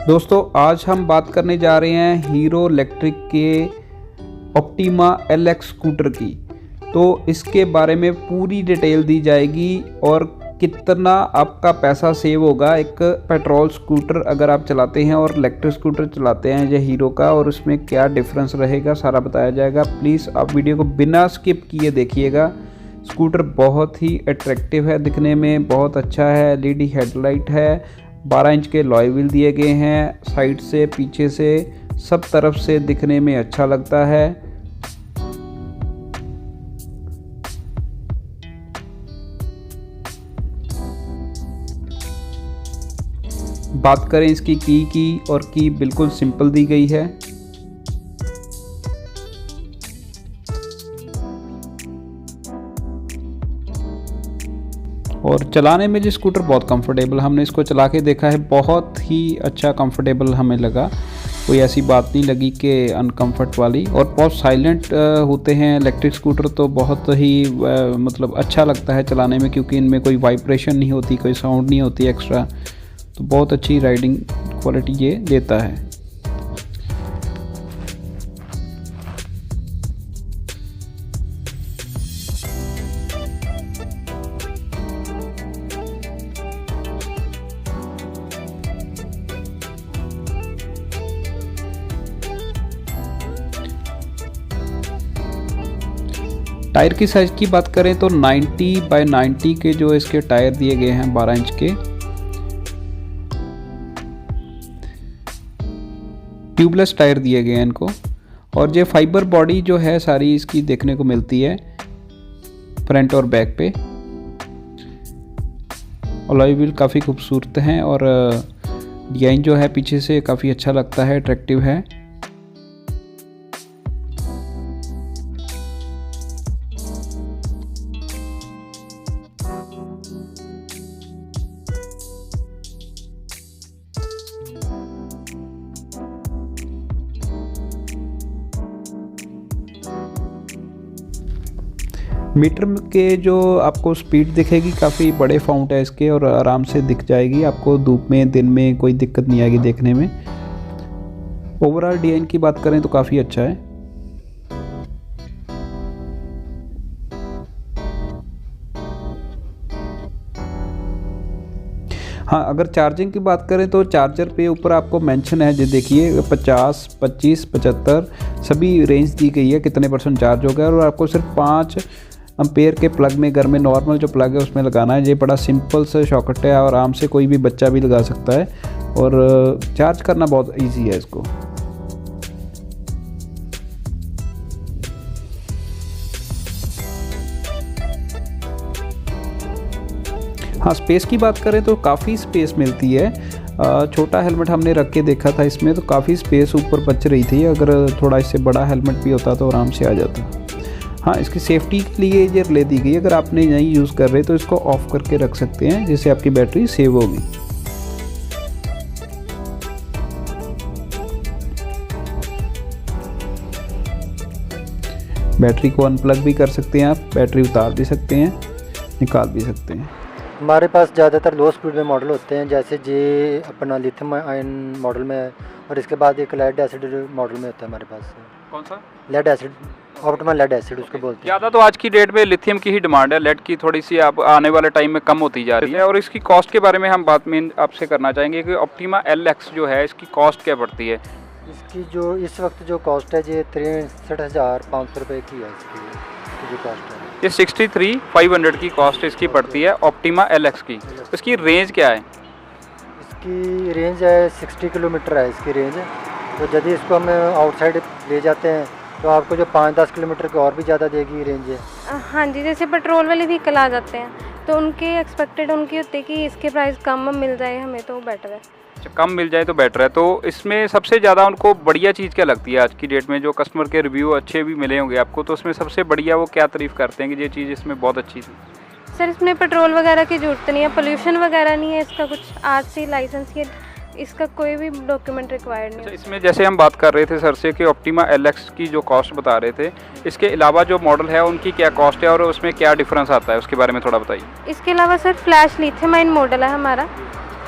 दोस्तों आज हम बात करने जा रहे हैं हीरो इलेक्ट्रिक के ऑप्टिमा LX स्कूटर की। तो इसके बारे में पूरी डिटेल दी जाएगी और कितना आपका पैसा सेव होगा एक पेट्रोल स्कूटर अगर आप चलाते हैं और इलेक्ट्रिक स्कूटर चलाते हैं ये हीरो का, और उसमें क्या डिफरेंस रहेगा सारा बताया जाएगा। प्लीज़ आप वीडियो को बिना स्किप किए देखिएगा। स्कूटर बहुत ही अट्रैक्टिव है, दिखने में बहुत अच्छा है। LED हेडलाइट है, 12 इंच के अलॉय व्हील दिए गए हैं, साइड से पीछे से सब तरफ से दिखने में अच्छा लगता है। बात करें इसकी की और की बिल्कुल सिंपल दी गई है। और चलाने में जो स्कूटर बहुत कंफर्टेबल, हमने इसको चला के देखा है, बहुत ही अच्छा कंफर्टेबल हमें लगा। कोई ऐसी बात नहीं लगी कि अनकंफर्ट वाली। और बहुत साइलेंट होते हैं इलेक्ट्रिक स्कूटर, तो बहुत ही मतलब अच्छा लगता है चलाने में, क्योंकि इनमें कोई वाइब्रेशन नहीं होती, कोई साउंड नहीं होती एक्स्ट्रा। तो बहुत अच्छी राइडिंग क्वालिटी ये देता है। टायर की साइज़ की बात करें तो 90 बाय 90 के जो इसके टायर दिए गए हैं 12 इंच के। ट्यूबलेस टायर दिए गए हैं इनको। और ये फाइबर बॉडी जो है सारी इसकी देखने को मिलती है फ्रंट और बैक पे। अलॉय व्हील काफ़ी खूबसूरत हैं और डिज़ाइन जो है पीछे से काफ़ी अच्छा लगता है, अट्रैक्टिव है। मीटर के जो आपको स्पीड दिखेगी, काफ़ी बड़े फाउंट है इसके और आराम से दिख जाएगी आपको, धूप में दिन में कोई दिक्कत नहीं आएगी देखने में। ओवरऑल डिज़ाइन की बात करें तो काफ़ी अच्छा है। हाँ, अगर चार्जिंग की बात करें तो चार्जर पे ऊपर आपको मेंशन है, जो देखिए 50, 25, 75 सभी रेंज दी गई है कितने % चार्ज होगा। और आपको सिर्फ 5 एम्पेयर के प्लग में, घर में नॉर्मल जो प्लग है उसमें लगाना है। ये बड़ा सिंपल सा सॉकेट है और आराम से कोई भी बच्चा भी लगा सकता है और चार्ज करना बहुत इजी है इसको। हाँ, स्पेस की बात करें तो काफ़ी स्पेस मिलती है। छोटा हेलमेट हमने रख के देखा था इसमें, तो काफ़ी स्पेस ऊपर बच रही थी। अगर थोड़ा इससे बड़ा हेलमेट भी होता तो आराम से आ जाता। हाँ, इसकी सेफ्टी के लिए ये रिले दी गई है, अगर आपने नहीं यूज़ कर रहे तो इसको ऑफ़ करके रख सकते हैं, जिससे आपकी बैटरी सेव होगी। बैटरी को अनप्लग भी कर सकते हैं आप, बैटरी उतार भी सकते हैं, निकाल भी सकते हैं। हमारे पास ज़्यादातर 2 स्पीड में मॉडल होते हैं, जैसे जे अपना लिथियम आयन मॉडल में है और इसके बाद एक लेड एसिड मॉडल में होता है हमारे पास। कौन सा? Lead acid, Optima lead acid उसको बोलते हैं। ज़्यादा तो आज की डेट में लिथियम की ही डिमांड है, लेड की थोड़ी सी आप आने वाले टाइम में कम होती जा रही है। और इसकी कॉस्ट के बारे में हम बात में आपसे करना चाहेंगे कि ऑप्टिमा LX जो है इसकी कॉस्ट क्या पड़ती है। इसकी जो इस वक्त जो कॉस्ट है ये 63,500 रुपये की है। इसकी जो कॉस्ट है ये 63,500 की कॉस्ट इसकी पड़ती है ऑप्टिमा LX की। इसकी रेंज क्या है? इसकी रेंज है 60 किलोमीटर है इसकी रेंज। तो यदि इसको हम आउटसाइड ले जाते हैं तो आपको जो 5-10 किलोमीटर की और भी ज़्यादा देगी रेंज है। हाँ जी, जैसे पेट्रोल वाले व्हीकल आ जाते हैं तो उनके एक्सपेक्टेड उनकी होती है कि इसके प्राइस कम मिल जाए हमें, तो बेटर है। अच्छा, कम मिल जाए तो बेटर है। तो इसमें सबसे ज़्यादा उनको बढ़िया चीज़ क्या लगती है आज की डेट में, जो कस्टमर के रिव्यू अच्छे भी मिले होंगे आपको, तो उसमें सबसे बढ़िया वो क्या तारीफ़ करते हैं कि ये चीज़ इसमें बहुत अच्छी थी? सर, इसमें पेट्रोल वगैरह की ज़रूरत नहीं है, पोल्यूशन वगैरह नहीं है, इसका कुछ RC लाइसेंस या इसका कोई भी डॉक्यूमेंट रिक्वायर्ड नहीं है। इसमें जैसे हम बात कर रहे थे सर से कि ऑप्टिमा LX की जो कॉस्ट बता रहे थे, इसके अलावा जो मॉडल है उनकी क्या कॉस्ट है और उसमें क्या डिफरेंस आता है, उसके बारे में थोड़ा बताइए। इसके अलावा sir flash lithium ion model है हमारा,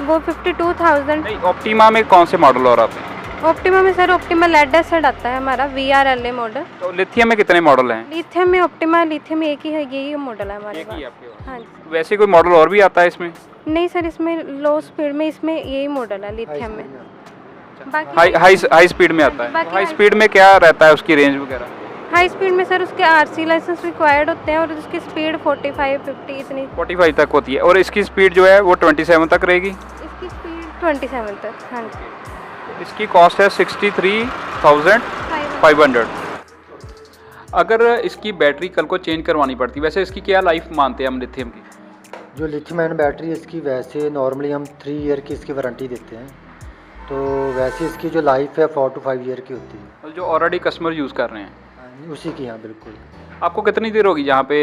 वो 52,000। नहीं, ऑप्टिमा में कौन से मॉडल और आते हैं? ऑप्टिमा में सर ऑप्टिमा लेड एसिड आता है हमारा VRLA मॉडल। तो लिथियम में कितने मॉडल हैं? लिथियम में ऑप्टिमा लिथियम एक ही है, यही मॉडल है हमारे एक ही पास। आपके पास? हाँ जी। वैसे कोई मॉडल और भी आता है इसमें? नहीं सर, इसमें लो स्पीड में इसमें यही मॉडल है लिथियम में। हाई हाई हाई स्पीड में आता है? बाकी तो हाई स्पीड में क्या रहता है उसकी रेंज वगैरह? हाई स्पीड में सर उसके RC लाइसेंस रिक्वायर्ड होते हैं और उसकी स्पीड 45-50 इतनी। 45 तक होती है और इसकी स्पीड जो है वो 27 तक रहेगी? इसकी स्पीड 27 तक। हाँ जी। इसकी कॉस्ट है 63,500। अगर इसकी बैटरी कल को चेंज करवानी पड़ती, वैसे इसकी क्या लाइफ मानते हैं हम लिथियम की? जो लिथियम आयन बैटरी है इसकी वैसे नॉर्मली हम 3 ईयर की इसकी वारंटी देते हैं, तो वैसे इसकी जो लाइफ है 4 to 5 ईयर की होती है। और जो ऑलरेडी कस्टमर यूज़ कर रहे हैं उसी की, हाँ बिल्कुल। आपको कितनी देर होगी जहाँ पे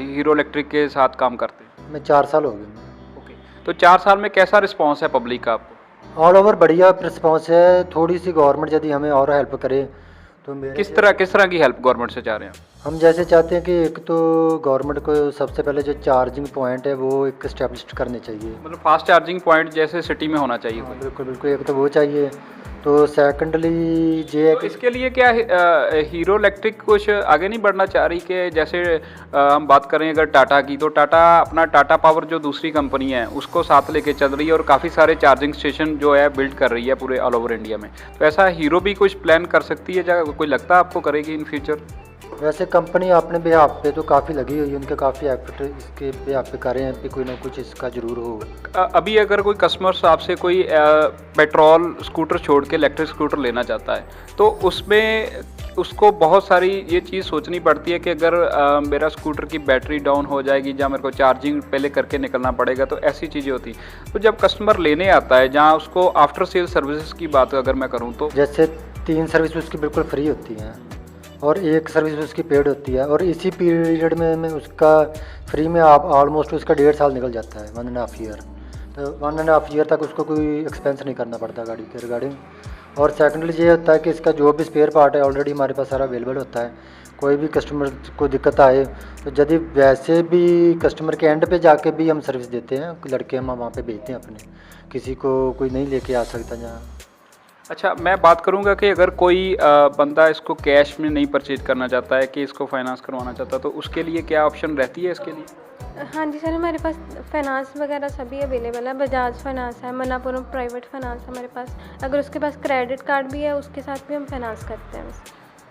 हीरो इलेक्ट्रिक के साथ काम करते हैं? मैं 4 साल हो गए। ओके, तो 4 साल में कैसा रिस्पांस है पब्लिक का आपको? ऑल ओवर बढ़िया रिस्पॉन्स है। थोड़ी सी गवर्नमेंट यदि हमें और हेल्प करे तो मेरे किस तरह की हेल्प गवर्नमेंट से चाह रहे हैं? हम जैसे चाहते हैं कि एक तो गवर्नमेंट को सबसे पहले जो चार्जिंग पॉइंट है वो एक इस्टेब्लिश करने चाहिए। मतलब फास्ट चार्जिंग पॉइंट जैसे सिटी में होना चाहिए कोई? बिल्कुल बिल्कुल, एक तो वो चाहिए। तो सेकंडली ये है तो कि इसके लिए क्या हीरो इलेक्ट्रिक कुछ आगे नहीं बढ़ना चाह रही कि जैसे हम बात करें अगर टाटा की, तो टाटा अपना टाटा पावर जो दूसरी कंपनी है उसको साथ लेके चल रही है और काफ़ी सारे चार्जिंग स्टेशन जो है बिल्ड कर रही है पूरे ऑल ओवर इंडिया में। तो ऐसा हीरो भी कुछ प्लान कर सकती है, या कोई लगता है आपको करेगी इन फ्यूचर? वैसे कंपनी अपने बिहाफ पे तो काफ़ी लगी हुई है, उनके काफ़ी एफर्ट इसके बिहाफ पे कर रहे हैं कि कोई ना कुछ इसका ज़रूर हो। अभी अगर कोई कस्टमर आपसे कोई पेट्रोल स्कूटर छोड़ के इलेक्ट्रिक स्कूटर लेना चाहता है तो उसमें उसको बहुत सारी ये चीज़ सोचनी पड़ती है कि अगर मेरा स्कूटर की बैटरी डाउन हो जाएगी या मेरे को चार्जिंग पहले करके निकलना पड़ेगा, तो ऐसी चीज़ें होती। तो जब कस्टमर लेने आता है, जहाँ उसको आफ्टर सेल सर्विसेज की बात अगर मैं करूँ तो जैसे 3 सर्विस उसकी बिल्कुल फ्री होती हैं और 1 सर्विस उसकी पेड होती है, और इसी पीरियड में उसका फ्री में आप ऑलमोस्ट उसका 1.5 साल निकल जाता है, 1.5 ईयर। तो 1.5 ईयर तक उसको कोई एक्सपेंस नहीं करना पड़ता गाड़ी के रिगार्डिंग। और सेकेंडली ये होता है कि इसका जो भी स्पेयर पार्ट है ऑलरेडी हमारे पास सारा अवेलेबल होता है। कोई भी कस्टमर को दिक्कत आए तो यदि वैसे भी कस्टमर के एंड पे जाके भी हम सर्विस देते हैं, लड़के हम वहाँ पे भेजते हैं अपने, किसी को कोई नहीं लेके आ सकता जहाँ। अच्छा, मैं बात करूंगा कि अगर कोई बंदा इसको कैश में नहीं परचेज करना चाहता है कि इसको फाइनेंस करवाना चाहता है, तो उसके लिए क्या ऑप्शन रहती है इसके लिए? हाँ जी सर, हमारे पास फाइनेंस वगैरह सभी अवेलेबल है। बजाज फाइनेंस है, मनापुरम प्राइवेट फाइनेंस है हमारे पास। अगर उसके पास क्रेडिट कार्ड भी है उसके साथ भी हम फाइनेंस करते हैं।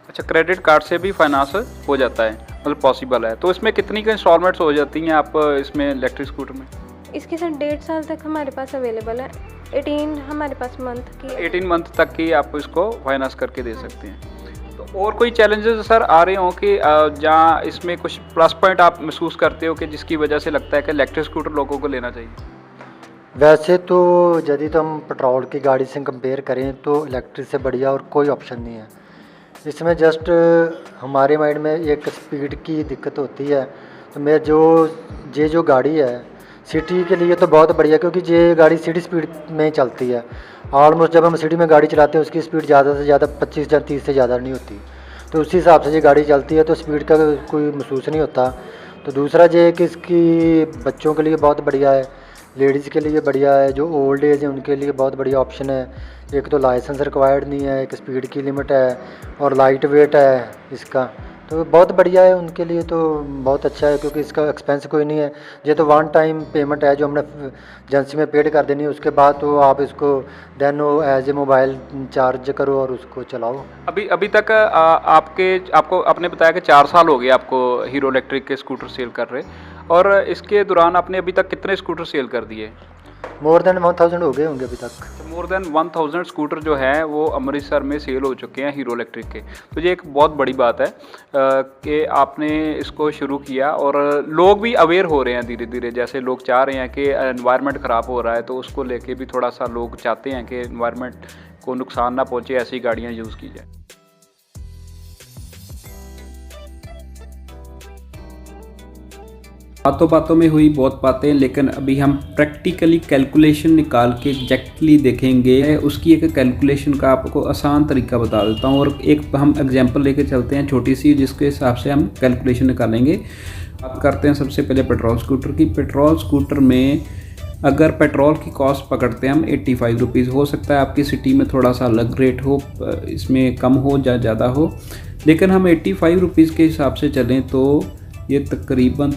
अच्छा, क्रेडिट कार्ड से भी फाइनेंस हो जाता है, मतलब पॉसिबल है। तो इसमें कितनी का इंस्टॉलमेंट्स हो जाती हैं आप इसमें इलेक्ट्रिक स्कूटर में? इसके साथ 1.5 साल तक हमारे पास अवेलेबल है। 18 हमारे पास मंथ की 18 मंथ तक की आप इसको फाइनेंस करके दे सकते हैं। तो और कोई चैलेंजेस सर आ रहे हो कि जहाँ इसमें कुछ प्लस पॉइंट आप महसूस करते हो कि जिसकी वजह से लगता है कि इलेक्ट्रिक स्कूटर लोगों को लेना चाहिए? वैसे तो यदि तो हम पेट्रोल की गाड़ी से कंपेयर करें तो इलेक्ट्रिक से बढ़िया और कोई ऑप्शन नहीं है इसमें। जस्ट हमारे माइंड में एक स्पीड की दिक्कत होती है। तो मैं जो गाड़ी है सिटी के लिए तो बहुत बढ़िया, क्योंकि ये गाड़ी सिटी स्पीड में चलती है। ऑलमोस्ट जब हम सिटी में गाड़ी चलाते हैं उसकी स्पीड ज़्यादा से ज़्यादा 25 या 30 से ज़्यादा नहीं होती। तो उसी हिसाब से ये गाड़ी चलती है, तो स्पीड का कोई महसूस नहीं होता। तो दूसरा ये है कि इसकी बच्चों के लिए बहुत बढ़िया है, लेडीज़ के लिए बढ़िया है, जो ओल्ड एज है उनके लिए बहुत बढ़िया ऑप्शन है। एक तो लाइसेंस रिक्वायर्ड नहीं है, एक स्पीड की लिमिट है और लाइट वेट है इसका, तो बहुत बढ़िया है उनके लिए। तो बहुत अच्छा है क्योंकि इसका एक्सपेंस कोई नहीं है। ये तो 1 टाइम पेमेंट है जो हमने एजेंसी में पेड कर देनी है, उसके बाद तो आप इसको then as a mobile charge करो और उसको चलाओ। अभी तक आपको आपने बताया कि 4 साल हो गए आपको हीरो इलेक्ट्रिक के स्कूटर सेल कर रहे, और इसके दौरान आपने अभी तक कितने स्कूटर सेल कर दिए? मोर देन 1000 हो गए होंगे अभी तक। मोर देन 1000 स्कूटर जो हैं वो अमृतसर में सेल हो चुके हैं हीरो इलेक्ट्रिक के। तो ये एक बहुत बड़ी बात है कि आपने इसको शुरू किया और लोग भी अवेयर हो रहे हैं धीरे धीरे। जैसे लोग चाह रहे हैं कि एनवायरनमेंट ख़राब हो रहा है, तो उसको लेके भी थोड़ा सा लोग चाहते हैं कि एनवायरनमेंट को नुकसान ना पहुँचे, ऐसी गाड़ियाँ यूज़ की जाए। बातों बातों में हुई बहुत बातें, लेकिन अभी हम प्रैक्टिकली कैलकुलेशन निकाल के एग्जैक्टली देखेंगे। उसकी एक कैलकुलेशन का आपको आसान तरीका बता देता हूँ, और एक हम एग्जांपल लेके चलते हैं छोटी सी, जिसके हिसाब से हम कैलकुलेशन निकालेंगे। बात करते हैं सबसे पहले पेट्रोल स्कूटर की। पेट्रोल स्कूटर में अगर पेट्रोल की कॉस्ट पकड़ते हैं हम 85 रुपीज़, हो सकता है आपकी सिटी में थोड़ा सा अलग रेट हो, इसमें कम हो या ज़्यादा हो, लेकिन हम 85 रुपीज़ के हिसाब से चलें तो ये तकरीबन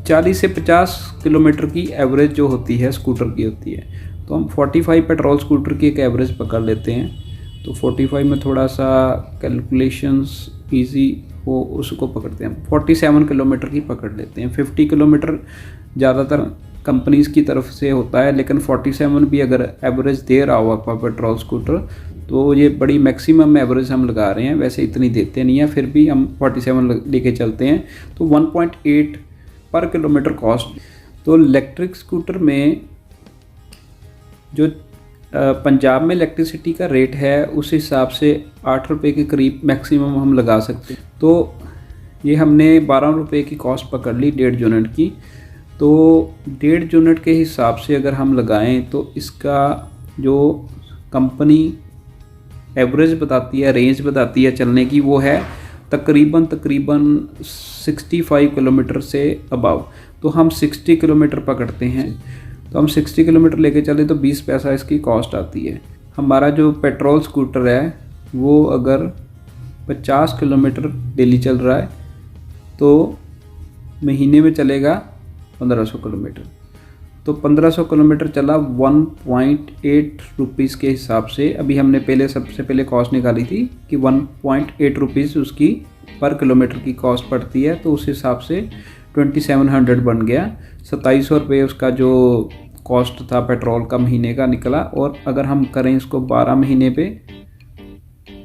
40 से 50 किलोमीटर की एवरेज जो होती है स्कूटर की होती है। तो हम 45 पेट्रोल स्कूटर की एक एवरेज पकड़ लेते हैं। तो 45 में थोड़ा सा कैलकुलेशंस इजी हो उसको पकड़ते हैं, 47 किलोमीटर की पकड़ लेते हैं। 50 किलोमीटर ज़्यादातर कंपनीज़ की तरफ से होता है, लेकिन 47 भी अगर एवरेज दे रहा हो आपका पेट्रोल स्कूटर तो ये बड़ी मैक्सिमम एवरेज हम लगा रहे हैं। वैसे इतनी देते नहीं है, फिर भी हम 47 लेके चलते हैं। तो 1.8 पर किलोमीटर कॉस्ट। तो इलेक्ट्रिक स्कूटर में जो पंजाब में इलेक्ट्रिसिटी का रेट है उस हिसाब से 8 रुपये के करीब मैक्सिमम हम लगा सकते हैं। तो ये हमने 12 रुपये की कॉस्ट पकड़ ली 1.5 यूनिट की। तो 1.5 यूनिट के हिसाब से अगर हम लगाएं तो इसका जो कंपनी एवरेज बताती है, रेंज बताती है चलने की, वो है तकरीबन 65 किलोमीटर से अबव। तो हम 60 किलोमीटर पकड़ते हैं। तो हम 60 किलोमीटर लेके चले तो 20 पैसा इसकी कॉस्ट आती है। हमारा जो पेट्रोल स्कूटर है वो अगर 50 किलोमीटर डेली चल रहा है तो महीने में चलेगा 1500 किलोमीटर। तो 1500 किलोमीटर चला 1.8 रुपीज़ के हिसाब से। अभी हमने सबसे पहले कॉस्ट निकाली थी कि 1.8 रुपीज़ उसकी पर किलोमीटर की कॉस्ट पड़ती है। तो उस हिसाब से 2700 बन गया। 2700 रुपये उसका जो कॉस्ट था पेट्रोल का महीने का निकला। और अगर हम करें इसको 12 महीने पे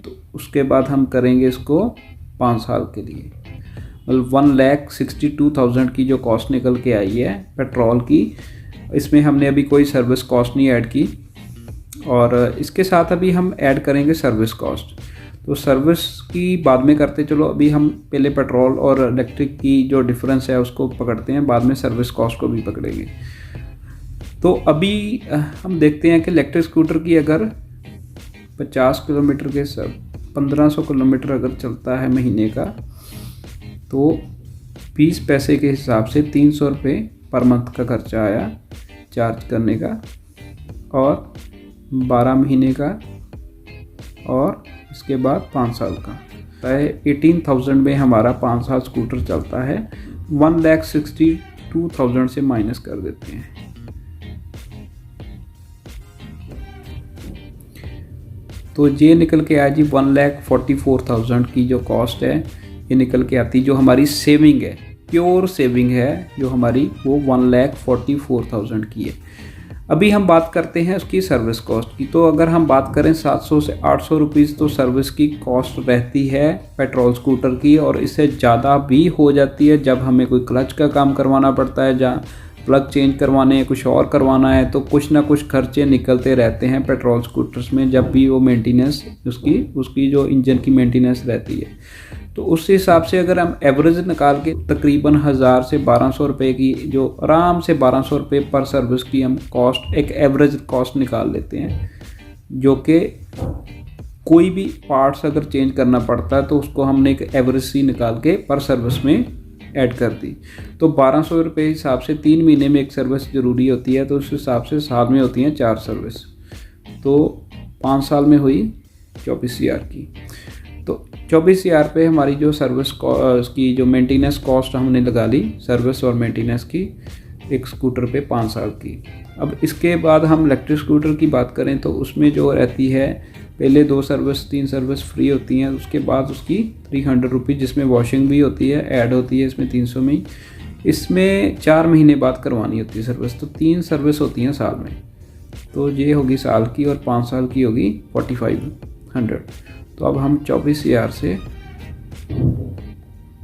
तो उसके बाद हम करेंगे इसको 5 साल के लिए, मतलब 1,62,000 की जो कॉस्ट निकल के आई है पेट्रोल की। इसमें हमने अभी कोई सर्विस कॉस्ट नहीं ऐड की और इसके साथ अभी हम ऐड करेंगे सर्विस कॉस्ट। तो सर्विस की बाद में करते, चलो अभी हम पहले पेट्रोल और इलेक्ट्रिक की जो डिफरेंस है उसको पकड़ते हैं, बाद में सर्विस कॉस्ट को भी पकड़ेंगे। तो अभी हम देखते हैं कि इलेक्ट्रिक स्कूटर की अगर 50 किलोमीटर के 1500 किलोमीटर अगर चलता है महीने का तो 20 पैसे के हिसाब से 300 रुपये पर मंथ का खर्चा आया चार्ज करने का, और 12 महीने का, और इसके बाद 5 साल का। 18,000 में हमारा 5 साल स्कूटर चलता है। 1,62,000 से माइनस कर देते हैं। तो ये निकल के आया जी 1,44,000 की जो कॉस्ट है ये निकल के आती, जो हमारी सेविंग है, प्योर सेविंग है जो हमारी, वो 1,44,000 की है। अभी हम बात करते हैं उसकी सर्विस कॉस्ट की। तो अगर हम बात करें 700 से 800 रुपीज़ तो सर्विस की कॉस्ट रहती है पेट्रोल स्कूटर की, और इससे ज़्यादा भी हो जाती है जब हमें कोई क्लच का काम करवाना पड़ता है, जहाँ प्लग चेंज करवाने हैं, कुछ और करवाना है, तो कुछ ना कुछ खर्चे निकलते रहते हैं पेट्रोल स्कूटर्स में जब भी वो मेंटेनेंस उसकी जो इंजन की मेंटेनेंस रहती है। तो उस हिसाब से अगर हम एवरेज निकाल के तकरीबन 1000 से 1200 रुपये की, जो आराम से 1200 रुपये पर सर्विस की हम कॉस्ट, एक एवरेज कॉस्ट निकाल लेते हैं, जो कि कोई भी पार्ट्स अगर चेंज करना पड़ता है तो उसको हमने एक एवरेज सी निकाल के पर सर्विस में ऐड कर दी। तो 1200 रुपये हिसाब से 3 महीने में एक सर्विस ज़रूरी होती है, तो उस हिसाब से साल में होती हैं 4 सर्विस। तो 5 साल में हुई 24,000 की। तो 24,000 पे हमारी जो सर्विस की जो मेंटेनेंस कॉस्ट हमने लगा ली सर्विस और मेंटेनेंस की एक स्कूटर पे 5 साल की। अब इसके बाद हम इलेक्ट्रिक स्कूटर की बात करें तो उसमें जो रहती है पहले 2 सर्विस 3 सर्विस फ्री होती हैं, उसके बाद उसकी 300 रुपीज़, जिसमें वॉशिंग भी होती है, ऐड होती है इसमें 300 में ही। इसमें 4 महीने बाद करवानी होती है सर्विस। तो 3 सर्विस होती हैं साल में। तो ये होगी साल की, और 5 साल की होगी 4500। तो अब हम 24,000 से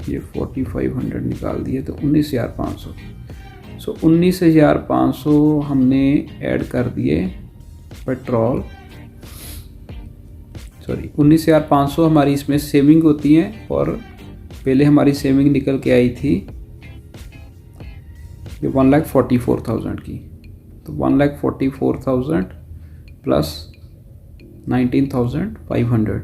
ये 4500 निकाल दिए तो 19,500। सो 19,500 हमने ऐड कर दिए पेट्रोल, 19,500 हमारी इसमें सेविंग होती है। और पहले हमारी सेविंग निकल के आई थी ये 1,44,000 की। तो 1,44,000 प्लस 19,500,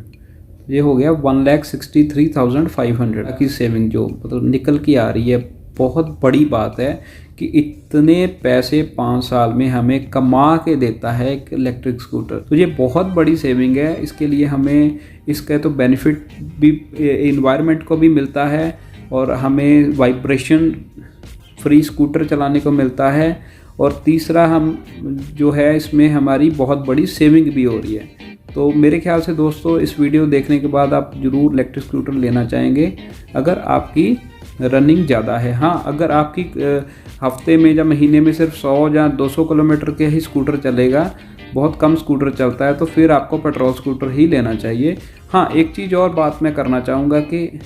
ये हो गया 1,63,500 की सेविंग जो मतलब निकल के आ रही है बहुत बड़ी बात है कि इतने पैसे 5 साल में हमें कमा के देता है एक इलेक्ट्रिक स्कूटर। तो ये बहुत बड़ी सेविंग है। इसके लिए हमें इसका तो बेनिफिट भी इन्वायरमेंट को भी मिलता है और हमें वाइब्रेशन फ्री स्कूटर चलाने को मिलता है, और तीसरा हम जो है इसमें हमारी बहुत बड़ी सेविंग भी हो रही है। तो मेरे ख्याल से दोस्तों इस वीडियो देखने के बाद आप ज़रूर इलेक्ट्रिक स्कूटर लेना चाहेंगे अगर आपकी रनिंग ज़्यादा है। हाँ, अगर आपकी हफ्ते में या महीने में सिर्फ 100 या 200 किलोमीटर के ही स्कूटर चलेगा, बहुत कम स्कूटर चलता है, तो फिर आपको पेट्रोल स्कूटर ही लेना चाहिए। हाँ, एक चीज़ और बात मैं करना चाहूँगा कि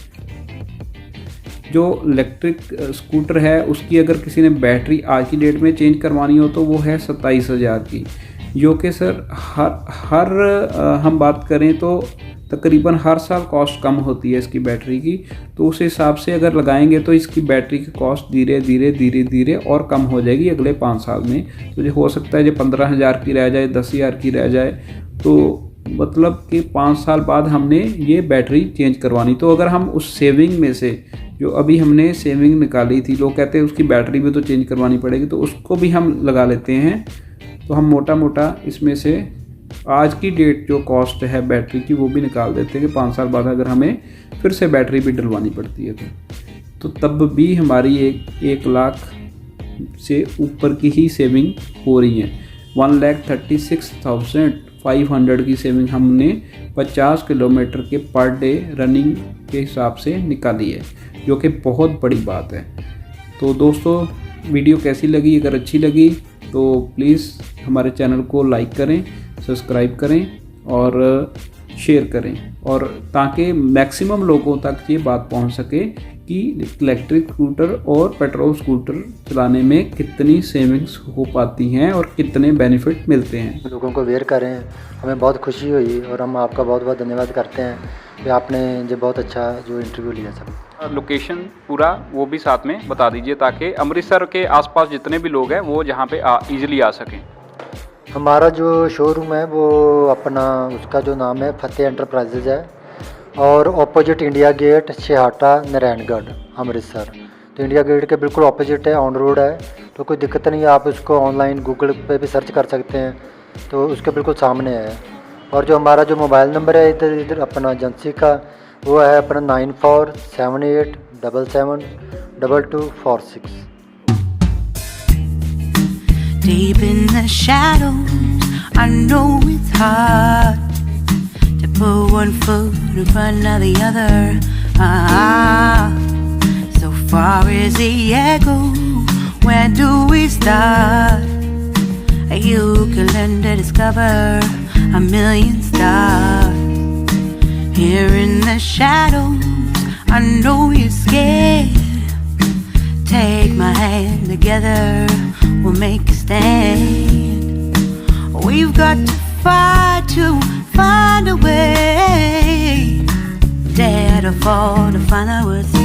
जो इलेक्ट्रिक स्कूटर है उसकी अगर किसी ने बैटरी आज की डेट में चेंज करवानी हो तो वो है 27,000 की, जो कि सर हर हम बात करें तो तकरीबन हर साल कॉस्ट कम होती है इसकी बैटरी की। तो उस हिसाब से अगर लगाएंगे तो इसकी बैटरी की कॉस्ट धीरे धीरे और कम हो जाएगी अगले 5 साल में। तो ये हो सकता है जो 15,000 की रह जाए, 10,000 की रह जाए, तो मतलब कि 5 साल बाद हमने ये बैटरी चेंज करवानी। तो अगर हम उस सेविंग में से जो अभी हमने सेविंग निकाली थी, लोग कहते हैं उसकी बैटरी भी तो चेंज करवानी पड़ेगी, तो उसको भी हम लगा लेते हैं। तो हम मोटा मोटा इसमें से आज की डेट जो कॉस्ट है बैटरी की वो भी निकाल देते हैं कि 5 साल बाद अगर हमें फिर से बैटरी भी डलवानी पड़ती है तो तब भी हमारी 1 लाख से ऊपर की ही सेविंग हो रही है। 1,36,500 की सेविंग हमने 50 किलोमीटर के पर डे रनिंग के हिसाब से निकाली है, जो कि बहुत बड़ी बात है। तो दोस्तों वीडियो कैसी लगी? अगर अच्छी लगी तो प्लीज़ हमारे चैनल को लाइक करें, सब्सक्राइब करें और शेयर करें, और ताकि मैक्सिमम लोगों तक ये बात पहुंच सके कि इलेक्ट्रिक स्कूटर और पेट्रोल स्कूटर चलाने में कितनी सेविंग्स हो पाती हैं और कितने बेनिफिट मिलते हैं। लोगों को अवेयर करें, हमें बहुत खुशी हुई और हम आपका बहुत बहुत धन्यवाद करते हैं कि आपने जो बहुत अच्छा जो इंटरव्यू लिया सर। लोकेशन पूरा वो भी साथ में बता दीजिए ताकि अमृतसर के आसपास जितने भी लोग हैं वो जहाँ पे ईजिली आ सकें। हमारा जो शोरूम है वो अपना उसका जो नाम है फतेह एंटरप्राइजेज है, और opposite India Gate, Chheharta, Narayangarh, Amritsar. तो इंडिया गेट के बिल्कुल ऑपोजिट है, ऑन रोड है, तो कोई दिक्कत नहीं है। आप उसको ऑनलाइन गूगल पे भी सर्च कर सकते हैं, तो उसके बिल्कुल सामने है। और जो हमारा जो मोबाइल नंबर है इधर अपना एजेंसी का, वो है अपना 9478772246। Deep in the shadows, I know it's hard to put one foot in front of the other. So far as the echo, where do we start? You can learn to discover a million stars. Here in the shadows, I know you're scared. Take my hand, together we'll make a stand. We've got to fight to find a way. Dare to fall to find out what's